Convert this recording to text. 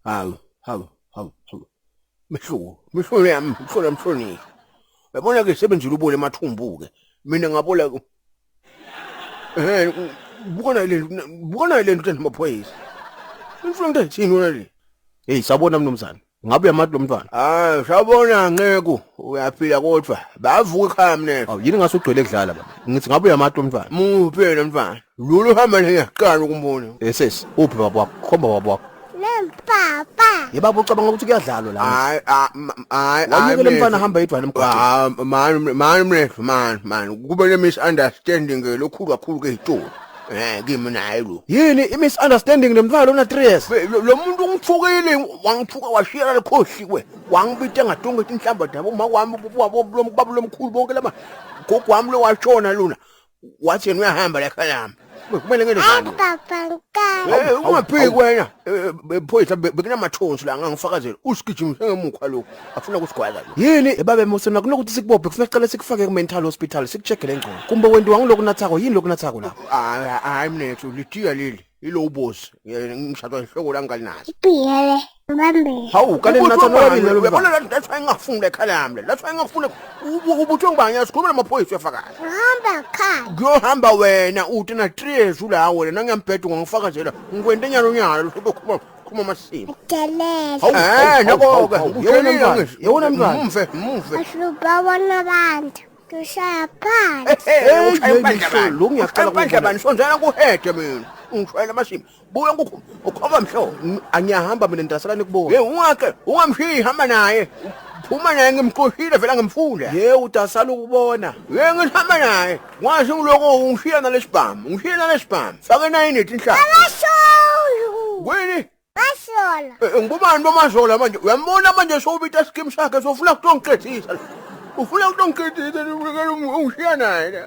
Hawu. Mehlo yami, mhlonishwa. Yabona ke sebenzile ubole emathumbu ke. Mina ngabola bukona le nto namaphoyisa. Imfundo ethini wona le? Hey sabona mnumzane. Ngabe uyamati lo mntwana? Sawubona ngeke uyaphila kodwa bavuka ekhaya mina. Awu yini ngasugcwele kudlala baba. Ngithi ngabe uyamati lo mntwana? Muphe lo mntwana. Lolu hamba ngiyaqala ukumbona. Sesi, uphi baba wakho? Khomba baba wakho. Papa. Yebaba ucabanga ukuthi kuyadlalwa la. Hayi. Wanyeke le mfana hamba yedwa emgwaqweni. Man. Kube le misunderstanding lokhulu kakhulu ke itolo. Kimi naye lo. Yini i-misunderstanding nemfana una 3 years? Lo muntu ungithukile wangithuka washiya lekhohli kwe. Wangibita ngadonga inhlamba dabo uma kwami ubaba lomkhulu bonke lama. Gogo wami lo washona lona. Wathi yena uyahamba la khalama. Kumele ngene njani? Papa ngaka. Ungaphiki wena. Phoyisa bekunamathonsi la ngangifakazela. Usigijimise ngemukhwa lo. Afuna ukusigwaza lo. Yini ebaba emosona kunokuthi sikubophe kufanele sicela sikufake ku-mental hospital sikucheck le ngqondo. Kumbe wena wangiloku nathako yini lokhu nathako lapho? Hayi mnethu litiya leli. Ilo ubosi. Ngishadwa inhloko la ngalinazi. Biyele. Mbambe. Hawu kale natha nowabili lo mntwana. Uyabona that's why ngingafuni lekhalami. That's why ngingafuni ubuthwe ngibani yasikhuluma namaphoyisa uyafakaza. Hamba khaya. Kuyohamba wena uthi na 3 years ula wena ngiyambhedu ngangifakazela. Ngikwente nyalo lo khuma masimo. Delele. Nako Yewona mntwana. Mumve. Ashuba wana bantu. Kushaya phansi. Lo ngiyaqala ukubona bani sonzana kuhede mina. Ngishwela amashimo. Buya ukhoma mhlo. Angiyahamba mina ndasalani kubona. Ungamshiyi hamba naye. Phuma naye ngimqoshile vela ngimfunda. Udasala ukubona. Ngihamba naye. Ngazi ngiloko ungishiya nalesibhamu. Fake naye nethi inhlaba. Abasholo. Wena Bashola. Ngubani bomazola manje? Uyambona manje sowubita scheme sakhe sofuna ukutongiqedisa. Ufuna ukutongiqedisa ungishiya naye.